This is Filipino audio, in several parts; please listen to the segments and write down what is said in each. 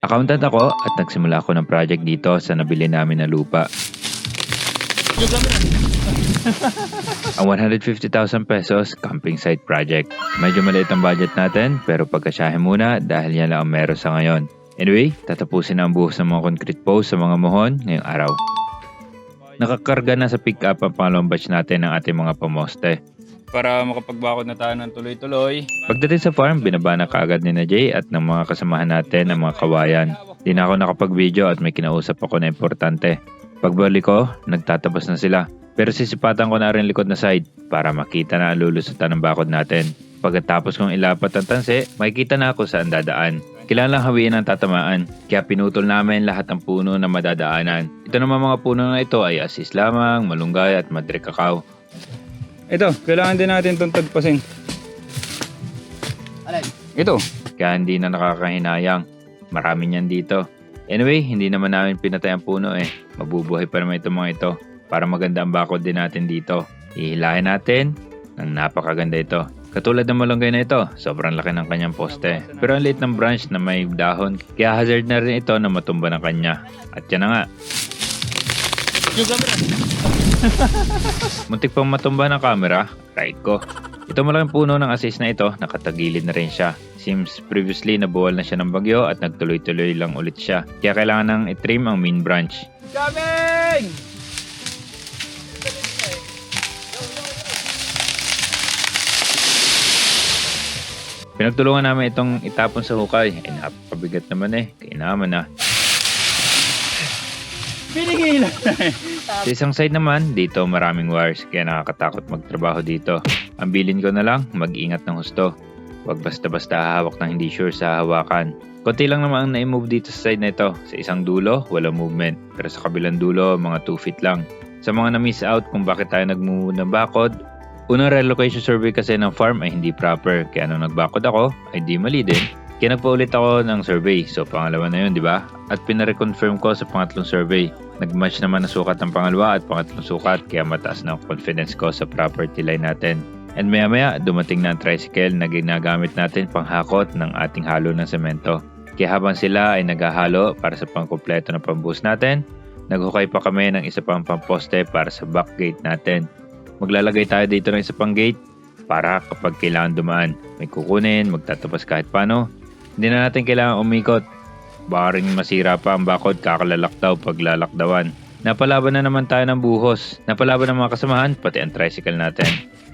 Accountant ako at nagsimula ako ng project dito sa nabili namin na lupa. Ang 150,000 pesos camping site project. Medyo maliit ang budget natin pero pagkasyahe muna dahil yan lang ang meron sa ngayon. Anyway, tatapusin na ang buhos ng mga concrete post sa mga mohon ngayong araw. Nakakarga na sa pick-up ang pangalawang batch natin ng ating mga pamoste. Para makapagbakod na tayo ng tuloy-tuloy. Pagdating sa farm, binaba na kaagad ni na Jay at ng mga kasamahan natin ang mga kawayan. Di na ako nakapag-video at may kinausap ako na importante. Pagbalik ko, nagtatabas na sila. Pero sisipatan ko na rin likod na side para makita na ang lulusutan ng bakod natin. Pagkatapos kong ilapat ang tanse, makikita na ako saan dadaan. Kailangan lang hawiin ang tatamaan, kaya pinutol namin lahat ng puno na madadaanan. Ito naman mga puno na ito ay asis lamang, malunggay at madre cacao. Ito, kailangan din natin itong tagpasin. Alin? Ito. Kaya hindi na nakakahinayang. Marami niyan dito. Anyway, hindi naman namin pinatay ang puno eh. Mabubuhay pa naman itong mga ito para maganda ang bakod din natin dito. Ihilahin natin ng napakaganda ito. Katulad ng malunggay na ito, sobrang laki ng kanyang poste. Pero ang liit ng branch na may dahon, kaya hazard na rin ito na matumba ng kanya. At yan na nga. Muntik pang matumba ng camera, right ko. Ito malaking puno ng asis na ito, nakatagilid na rin siya. Seems previously nabuwal na siya ng bagyo at nagtuloy-tuloy lang ulit siya. Kaya kailangan nang i-trim ang main branch. Coming! Pinagtulungan namin itong itapon sa hukay. Ay napakabigat naman eh, kainaman na. Pinigilan! Sa isang side naman, dito maraming wires kaya nakakatakot magtrabaho dito. Ang bilin ko na lang, mag-ingat ng husto. Huwag basta-basta hahawak ng hindi sure sa hawakan. Konti lang naman ang na-move dito sa side na ito. Sa isang dulo, walang movement. Pero sa kabilang dulo, mga 2 feet lang. Sa mga na-miss out kung bakit tayo nag-move ng bakod, unang relocation survey kasi ng farm ay hindi proper. Kaya nung nagbakod ako, ay di mali din. Kaya nagpaulit ako ng survey. So pangalawa na yun, di ba? At pinareconfirm ko sa pangatlong survey. Nag-match naman ang sukat ng pangalawa at pangatlong sukat. Kaya mataas na ang confidence ko sa property line natin. And maya-maya, dumating na ang tricycle na ginagamit natin panghakot ng ating halo ng semento. Kaya habang sila ay naghahalo para sa pangkumpleto ng pambuhos natin, naghukay pa kami ng isa pang pamposte para sa back gate natin. Maglalagay tayo dito ng isa pang gate para kapag kailangan dumaan, may kukunin, magtatapos kahit paano. Hindi na natin kailangan umikot. Baka rin masira pa ang bakod kakalalak daw pag lalakdawan. Napalaban na naman tayo ng buhos. Napalaban ng mga kasamahan, pati ang tricycle natin.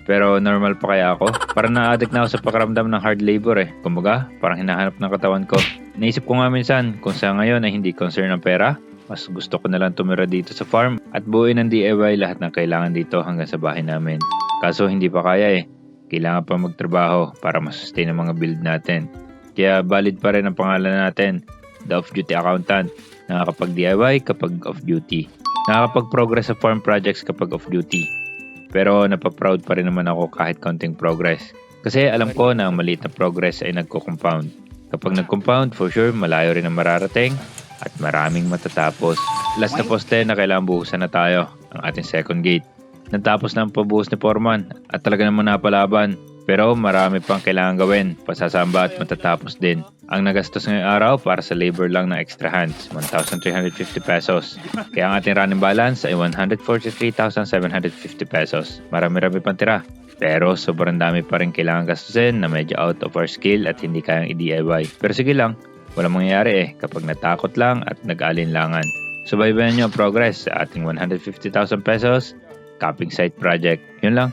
Pero normal pa kaya ako? Parang na-addict na ako sa pakiramdam ng hard labor eh. Kumbaga, parang hinahanap ng katawan ko. Naisip ko nga minsan, kung sa ngayon ay hindi concern ng pera, mas gusto ko na lang tumira dito sa farm at buuin ng DIY lahat ng kailangan dito hanggang sa bahay namin. Kaso hindi pa kaya eh. Kailangan pa magtrabaho para masustain ang mga build natin. Kaya valid pa rin ang pangalan natin, The Off-Duty Accountant. Nakakapag-DIY kapag off-duty. Nakakapag-progress sa farm projects kapag off-duty. Pero napaproud pa rin naman ako kahit konting progress. Kasi alam ko na ang maliit na progress ay nagko-compound. Kapag nag-compound, for sure, malayo rin ang mararating at maraming matatapos. Last na poste na kailangan buhusan na tayo, ang ating second gate. Natapos na ang pabuhos ni Foreman at talaga naman napalaban. Pero marami pang kailangan gawin, pasasamba at matatapos din. Ang nagastos ngayong araw para sa labor lang ng extra hands, 1,350 pesos. Kaya ang ating running balance ay 143,750 pesos. Marami-rami pang tira. Pero sobrang dami pa rin kailangan gastusin na medyo out of our skill at hindi kayang i-DIY. Pero sige lang, walang mangyayari eh kapag natakot lang at nag-alinlangan. Subaybayan nyo ang progress sa ating 150,000 pesos camping site project. Yun lang.